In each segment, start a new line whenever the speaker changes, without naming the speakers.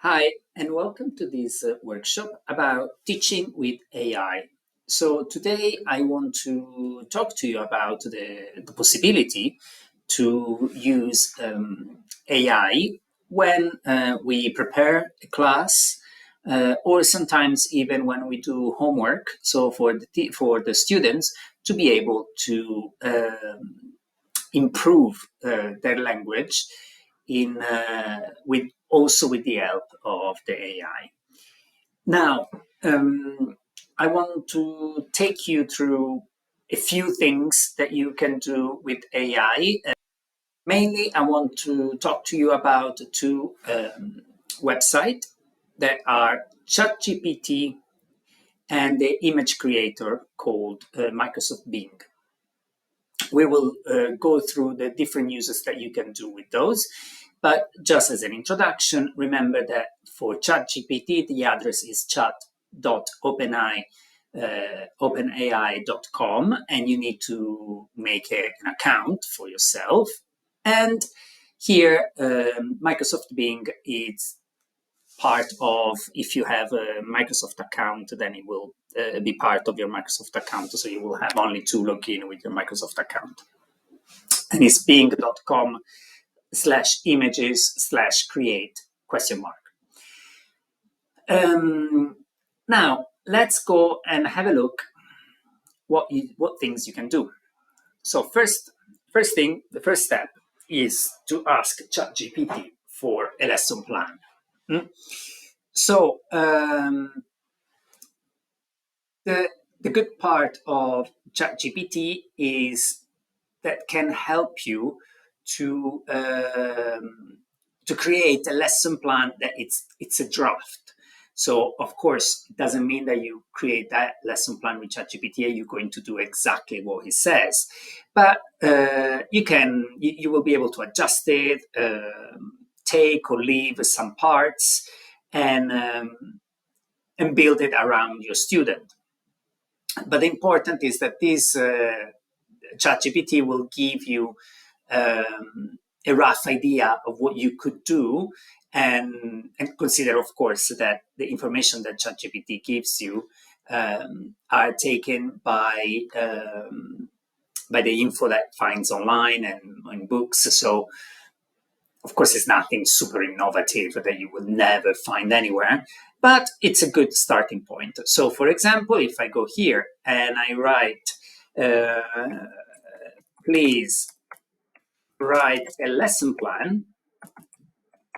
Hi, and welcome to this workshop about teaching with AI. So today I want to talk to you about the possibility to use AI when we prepare a class or sometimes even when we do homework. So for the students to be able to improve their language in with the help of the AI. Now, I want to take you through a few things that you can do with AI. Mainly, I want to talk to you about two websites that are Chat GPT and the image creator called Microsoft Bing. We will go through the different uses that you can do with those. But just as an introduction, remember that for ChatGPT, the address is chat.openai.com, and you need to make an account for yourself. And here, Microsoft Bing is part of, if you have a Microsoft account, then it will be part of your Microsoft account. So you will have only to log in with your Microsoft account. And it's bing.com/images/create ? Now, let's go and have a look what things you can do. So first thing, the first step is to ask ChatGPT for a lesson plan. So the good part of ChatGPT is that can help you to create a lesson plan that it's a draft. So of course, it doesn't mean that you create that lesson plan with ChatGPT and you're going to do exactly what he says, but you will be able to adjust it, take or leave some parts, and build it around your student. But the important is that this ChatGPT will give you a rough idea of what you could do, and consider, of course, that the information that ChatGPT gives you are taken by the info that it finds online and in books. So, of course, it's nothing super innovative that you will never find anywhere, but it's a good starting point. So, for example, if I go here and I write, please write a lesson plan.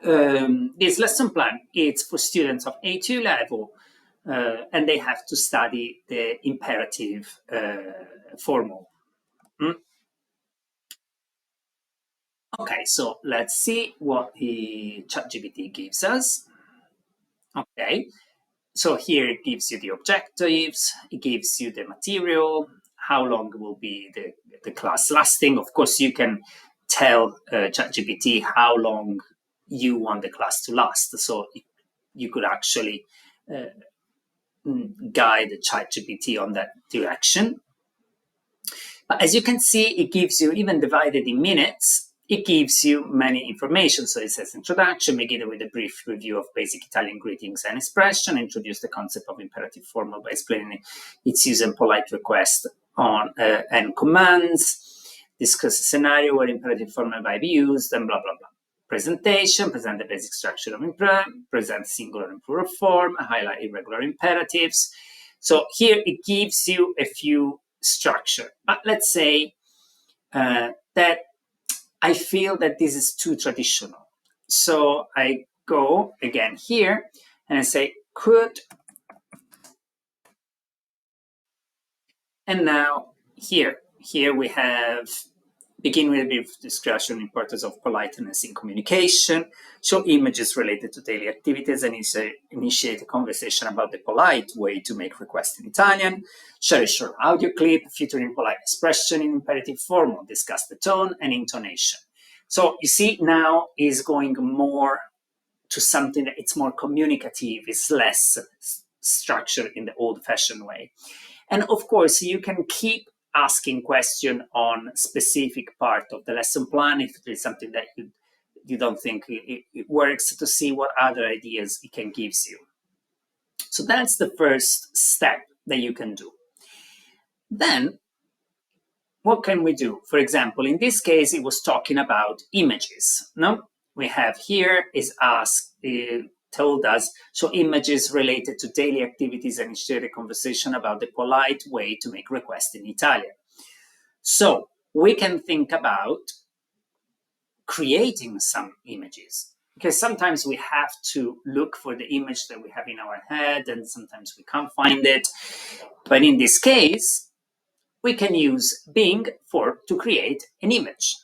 This lesson plan is for students of A2 level, and they have to study the imperative formal. Okay, so let's see what the ChatGPT gives us. Okay, so here it gives you the objectives, it gives you the material, how long will be the class lasting. Of course, you can tell ChatGPT how long you want the class to last. So you could actually guide ChatGPT on that direction. But as you can see, it gives you, even divided in minutes, it gives you many information. So it says introduction, begin with a brief review of basic Italian greetings and expression, introduce the concept of imperative formal by explaining its use and polite request on and commands, discuss a scenario where imperative formal might be used, and blah, blah, blah. Presentation, present the basic structure of imperative, present singular and plural form, highlight irregular imperatives. So here it gives you a few structure. But let's say that I feel that this is too traditional. So I go again here and I say could, and now here we have begin with a brief discussion on the importance of politeness in communication, show images related to daily activities, and initiate a conversation about the polite way to make requests in Italian, share a short audio clip featuring polite expression in imperative formal, discuss the tone and intonation. So you see now is going more to something that it's more communicative, it's less structured in the old-fashioned way. And of course, you can keep asking questions on specific part of the lesson plan if there is something that you don't think it works, to see what other ideas it can give you. So that's the first step that you can do. Then, what can we do? For example, in this case, it was talking about images. No, we have here is asked, told us, so images related to daily activities and initiate a conversation about the polite way to make requests in Italian. So we can think about creating some images, because sometimes we have to look for the image that we have in our head, and sometimes we can't find it. But in this case, we can use Bing to create an image.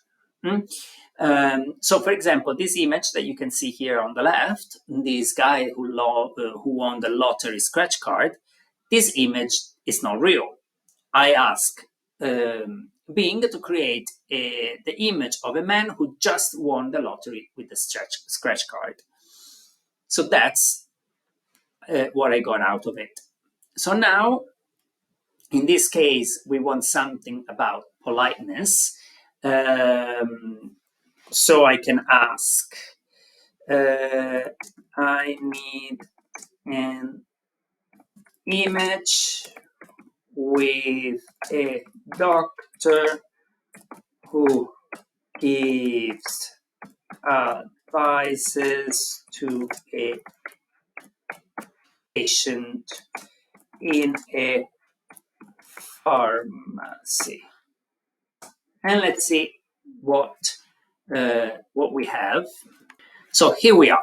So, for example, this image that you can see here on the left, this guy who won the lottery scratch card, this image is not real. I ask Bing to create the image of a man who just won the lottery with the scratch card. So that's what I got out of it. So now, in this case, we want something about politeness. So I can ask, I need an image with a doctor who gives advices to a patient in a pharmacy. And let's see what we have. So here we are.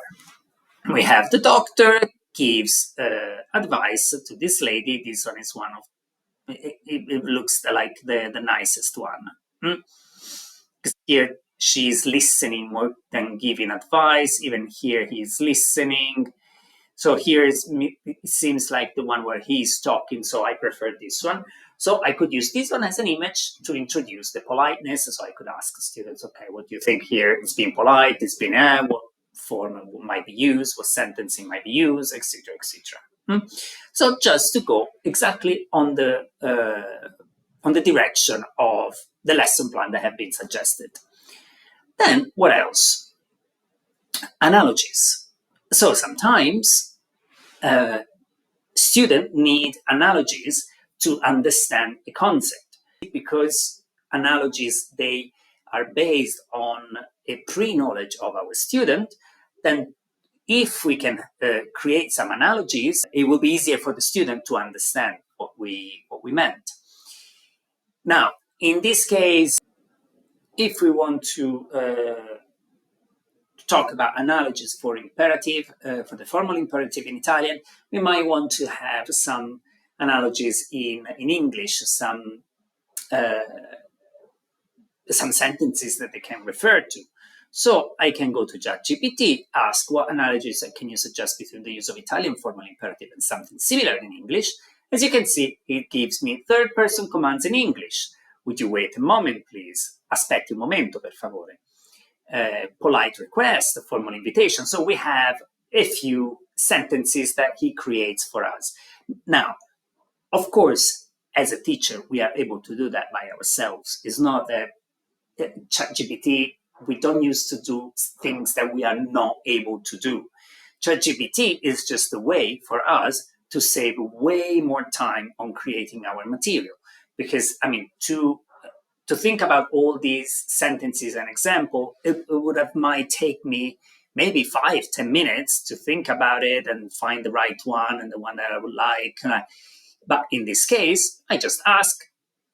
We have the doctor gives advice to this lady. This one is one of, it looks like the nicest one. Because here she's listening more than giving advice. Even here he's listening. So here it seems like the one where he's talking, so I prefer this one. So I could use this one as an image to introduce the politeness. So I could ask students, okay, what do you think here? It's being polite, it's been, what form might be used, what sentencing might be used, etc., etc. So just to go exactly on the direction of the lesson plan that have been suggested. Then what else? Analogies. So sometimes students need analogies to understand a concept, because analogies, they are based on a pre-knowledge of our student. Then if we can create some analogies, it will be easier for the student to understand what we meant. Now, in this case, if we want to talk about analogies for imperative, for the formal imperative in Italian, we might want to have some analogies in English, some sentences that they can refer to. So I can go to Chat GPT, ask what analogies can you suggest between the use of Italian formal imperative and something similar in English. As you can see, it gives me third-person commands in English. Would you wait a moment, please? Aspetti un momento, per favore. Polite request, formal invitation. So we have a few sentences that he creates for us. Now, of course, as a teacher, we are able to do that by ourselves. It's not that ChatGPT, we don't use to do things that we are not able to do. ChatGPT is just a way for us to save way more time on creating our material. Because, I mean, to think about all these sentences and example, it might take me maybe 5-10 minutes to think about it and find the right one and the one that I would like. But in this case, I just ask,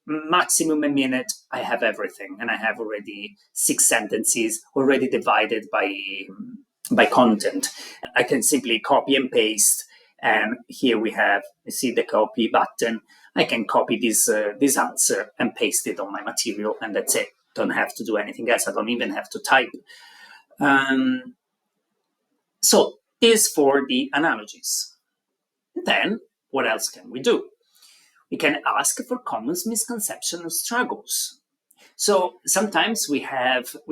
maximum a minute, I have everything. And I have already 6 sentences already divided by content. I can simply copy and paste. And here we have, you see the copy button. I can copy this answer and paste it on my material, and that's it. Don't have to do anything else. I don't even have to type. So this for the analogies. Then what else can we do? We can ask for common misconceptions and struggles. So sometimes we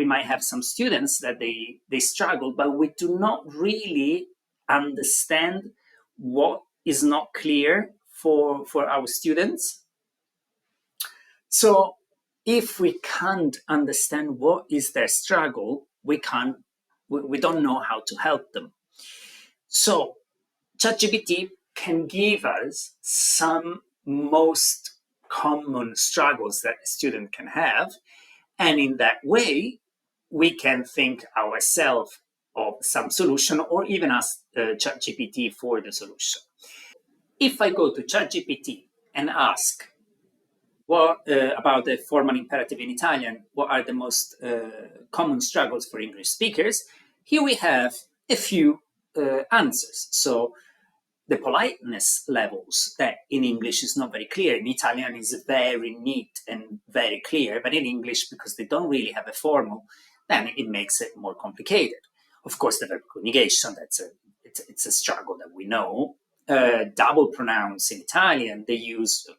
might have some students that they struggle, but we do not really understand what is not clear for our students. So if we can't understand what is their struggle, we can't We don't know how to help them. So ChatGPT can give us some most common struggles that a student can have. And in that way, we can think ourselves of some solution or even ask ChatGPT for the solution. If I go to ChatGPT and ask about the formal imperative in Italian, what are the most common struggles for English speakers, here we have a few answers. So the politeness levels that in English is not very clear. In Italian is very neat and very clear, but in English, because they don't really have a formal, then it makes it more complicated. Of course, the verb conjugation, it's a struggle that we know. Double pronouns in Italian, the usage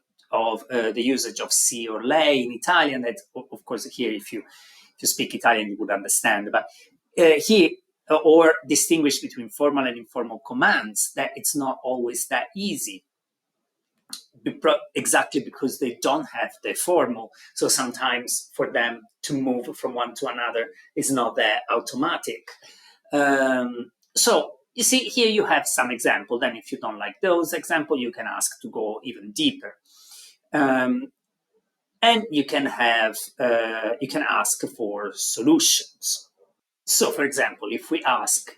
of si or lei in Italian. That, of course, here if you speak Italian, you would understand. But here, or distinguish between formal and informal commands, that it's not always that easy, exactly because they don't have the formal. So sometimes for them to move from one to another is not that automatic. So you see, here you have some example. Then if you don't like those example, you can ask to go even deeper. And you can ask for solutions. So, for example, if we ask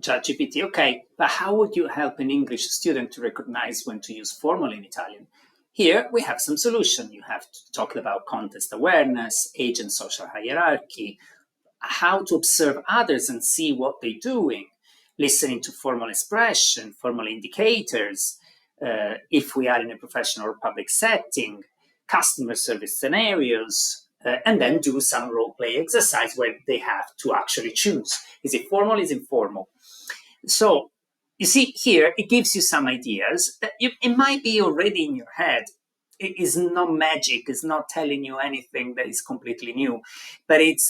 ChatGPT, okay, but how would you help an English student to recognize when to use formal in Italian? Here we have some solution. You have to talk about context awareness, age and social hierarchy, how to observe others and see what they're doing, listening to formal expression, formal indicators, if we are in a professional or public setting, customer service scenarios, and then do some role play exercise where they have to actually choose. Is it formal? Is it informal? So you see here, it gives you some ideas that it might be already in your head. It is not magic. It's not telling you anything that is completely new, but it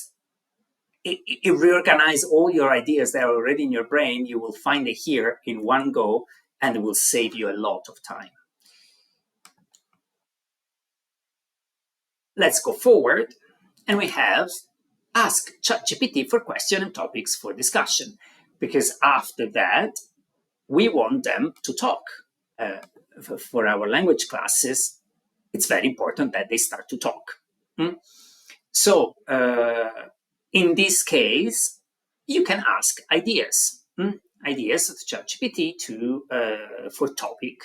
reorganizes all your ideas that are already in your brain. You will find it here in one go, and it will save you a lot of time. Let's go forward, and we have ask ChatGPT for questions and topics for discussion, because after that, we want them to talk. For our language classes, it's very important that they start to talk. So, in this case, you can ask ideas, ideas to ChatGPT for topic.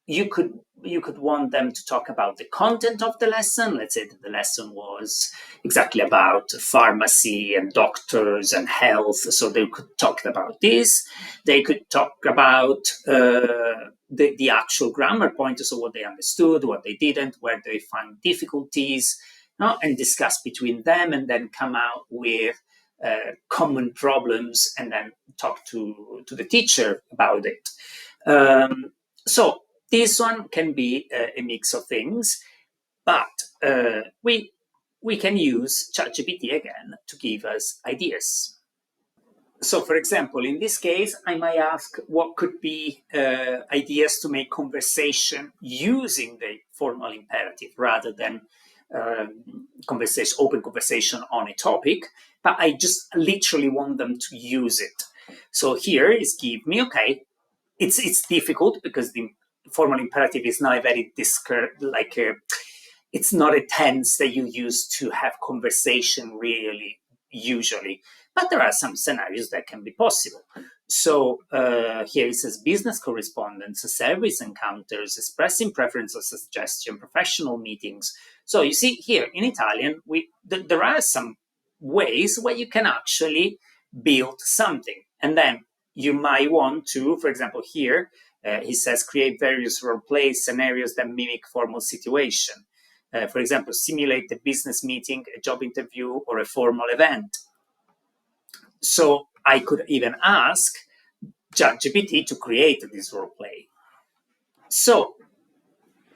You could want them to talk about the content of the lesson. Let's say that the lesson was exactly about pharmacy and doctors and health, so they could talk about this. They could talk about the actual grammar points, so what they understood, what they didn't, where they find difficulties, and discuss between them, and then come out with common problems, and then talk to the teacher about it. So this one can be a mix of things, but we can use ChatGPT again to give us ideas. So, for example, in this case, I might ask what could be ideas to make conversation using the formal imperative rather than open conversation on a topic, but I just literally want them to use it. So here is give me, okay, it's difficult because the formal imperative is not a very it's not a tense that you use to have conversation really usually, but there are some scenarios that can be possible. So here it says business correspondence, service encounters, expressing preference or suggestion, professional meetings. So you see here in Italian, there are some ways where you can actually build something. And then you might want to, for example, here, he says create various role play scenarios that mimic formal situation. For example, simulate a business meeting, a job interview, or a formal event. So I could even ask ChatGPT to create this role play. So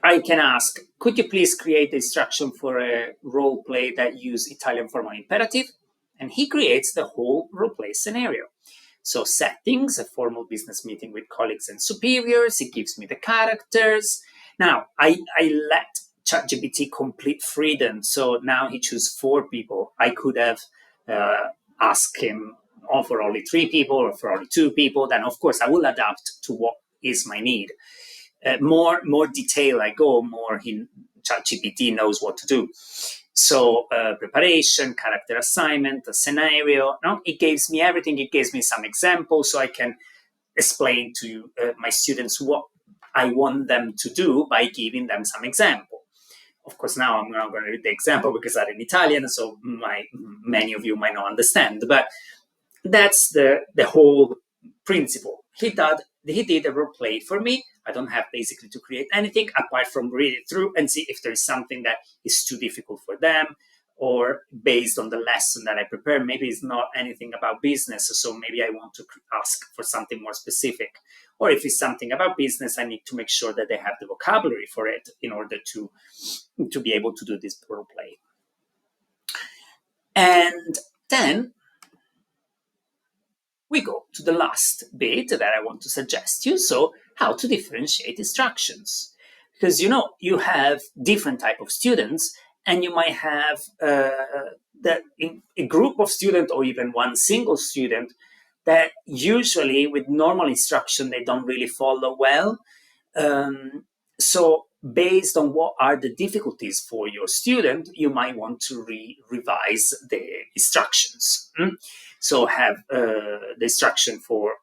I can ask, could you please create the instruction for a role play that use Italian formal imperative? And he creates the whole role play scenario. So settings, a formal business meeting with colleagues and superiors. It gives me the characters. Now, I let ChatGPT complete freedom. So now he chooses 4 people. I could have ask him for only 3 people or for only 2 people, then of course I will adapt to what is my need. More detail I go, more Chat GPT knows what to do. So preparation, character assignment, a scenario. No, it gives me everything. It gives me some examples, so I can explain to my students what I want them to do by giving them some example. Of course, now I'm not going to read the example because I'm in Italian, so many of you might not understand. But that's the whole principle. He did a role play for me. I don't have basically to create anything apart from read it through and see if there is something that is too difficult for them, or based on the lesson that I prepare, maybe it's not anything about business, so maybe I want to ask for something more specific. Or if it's something about business, I need to make sure that they have the vocabulary for it in order to be able to do this role play. And then we go to the last bit that I want to suggest you. So how to differentiate instructions. Because, you have different type of students, and you might have a group of students or even one single student that usually with normal instruction, they don't really follow well. So based on what are the difficulties for your student, you might want to revise the instructions. So have the instruction for,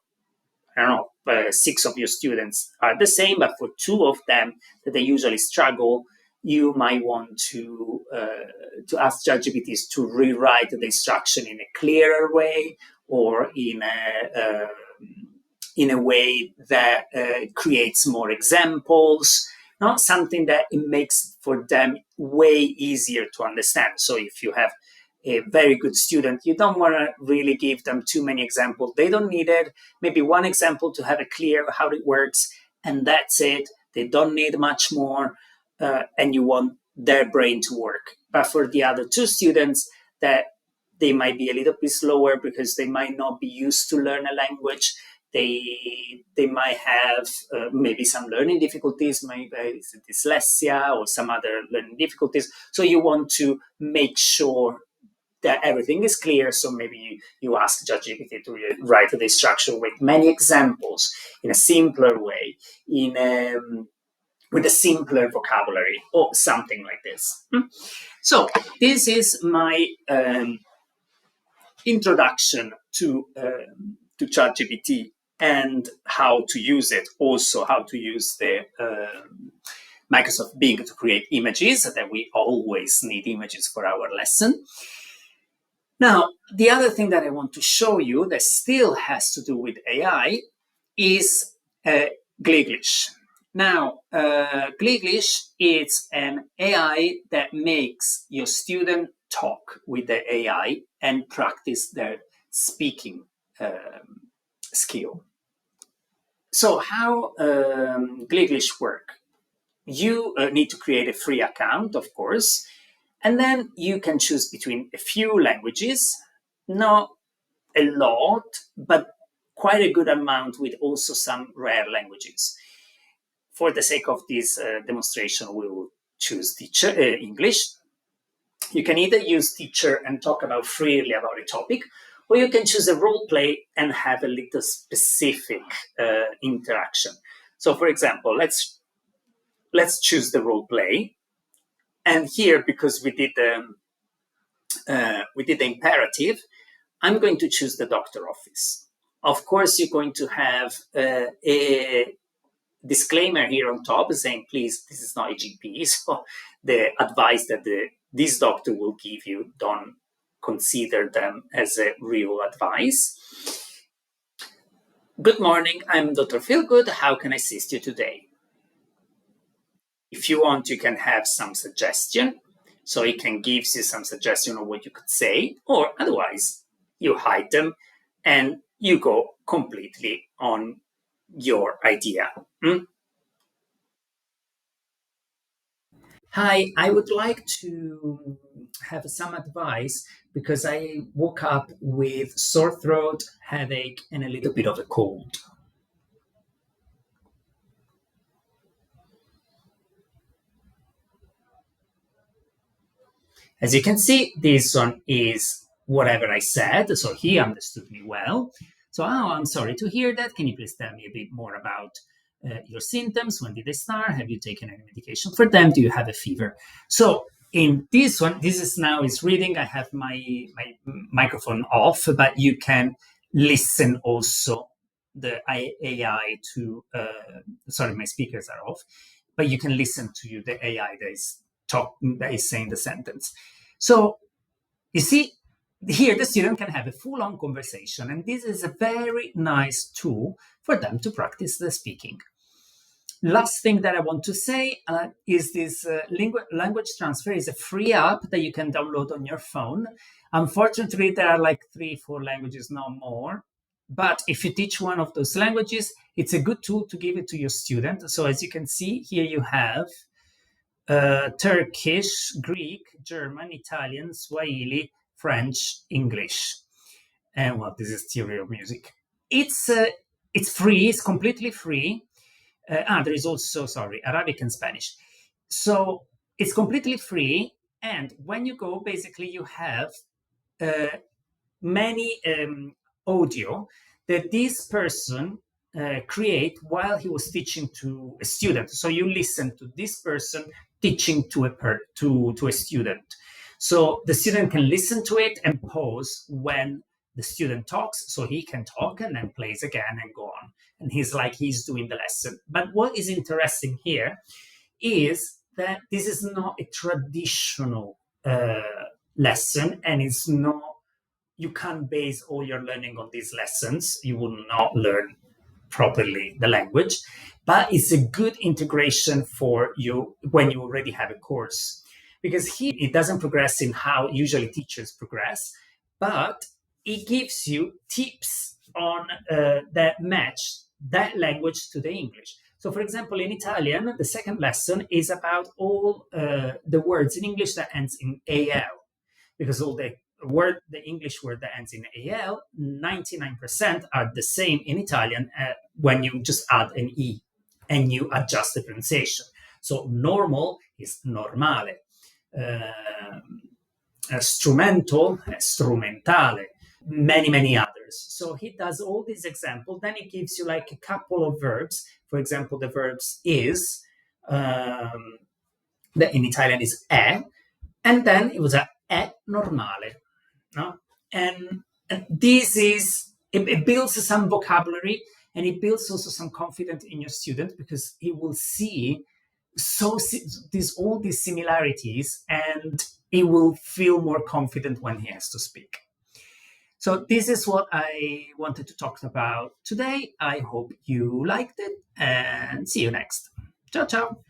6 of your students are the same, but for 2 of them that they usually struggle, you might want to ask ChatGPT to rewrite the instruction in a clearer way, or in a way that creates more examples, not something that it makes for them way easier to understand. So if you have a very good student, you don't want to really give them too many examples. They don't need it. Maybe one example to have it clear how it works, and that's it. They don't need much more, and you want their brain to work. But for the other 2 students, that they might be a little bit slower because they might not be used to learn a language. They might have maybe some learning difficulties, maybe it's dyslexia or some other learning difficulties. So you want to make sure that everything is clear. So maybe you ask ChatGPT to write the instruction with many examples in a simpler way, with a simpler vocabulary or something like this. So this is my introduction to ChatGPT and how to use it. Also, how to use the Microsoft Bing to create images, that we always need images for our lesson. Now, the other thing that I want to show you that still has to do with AI is Gliglish. Now, Gliglish is an AI that makes your student talk with the AI and practice their speaking skill. So how Gliglish work? You need to create a free account, of course, and then you can choose between a few languages, not a lot, but quite a good amount, with also some rare languages. For the sake of this demonstration, we will choose teacher, English. You can either use teacher and talk about freely about a topic, or you can choose a role play and have a little specific interaction. So, for example, let's choose the role play. And here, because we did the imperative, I'm going to choose the doctor office. Of course, you're going to have a disclaimer here on top saying, please, this is not a GP. So the advice that this doctor will give you, don't consider them as a real advice. Good morning, I'm Dr. Feelgood. How can I assist you today? If you want, you can have some suggestion. So it can give you some suggestion of what you could say, or otherwise you hide them and you go completely on your idea. Hi, I would like to have some advice because I woke up with sore throat, headache, and a little bit of a cold. As you can see, this one is whatever I said. So he understood me well. So, oh, I'm sorry to hear that. Can you please tell me a bit more about your symptoms? When did they start? Have you taken any medication for them? Do you have a fever? So in this one, this is now is reading. I have my microphone off, but you can listen also the AI to. Sorry, my speakers are off, but you can listen to the AI that is saying the sentence. So you see, here the student can have a full-on conversation, and this is a very nice tool for them to practice the speaking. Last thing that I want to say is this language transfer is a free app that you can download on your phone. Unfortunately, there are like 3-4 languages, no more. But if you teach one of those languages, it's a good tool to give it to your student. So as you can see, here you have Turkish, Greek, German, Italian, Swahili, French, English. And well, this is theory of music. It's free, it's completely free. There is also, Arabic and Spanish. So it's completely free. And when you go, basically you have many audio that this person create while he was teaching to a student. So you listen to this person teaching to a student. So the student can listen to it and pause when the student talks, so he can talk and then plays again and go on. And he's doing the lesson. But what is interesting here is that this is not a traditional lesson, and it's not, you can't base all your learning on these lessons. You will not learn properly the language, but it's a good integration for you when you already have a course, because here it doesn't progress in how usually teachers progress, but it gives you tips on that match that language to the English. So for example, in Italian, the second lesson is about all the words in English that ends in AL, because all the English word that ends in AL, 99% are the same in Italian when you just add an E and you adjust the pronunciation. So normal is normale, strumento, strumentale, many others. So he does all these examples. Then he gives you like a couple of verbs. For example, the verbs is, that in Italian is è, and then it was a è normale. No? And this is, it builds some vocabulary, and it builds also some confidence in your student, because he will see all these similarities, and he will feel more confident when he has to speak. So this is what I wanted to talk about today. I hope you liked it, and see you next. Ciao, ciao.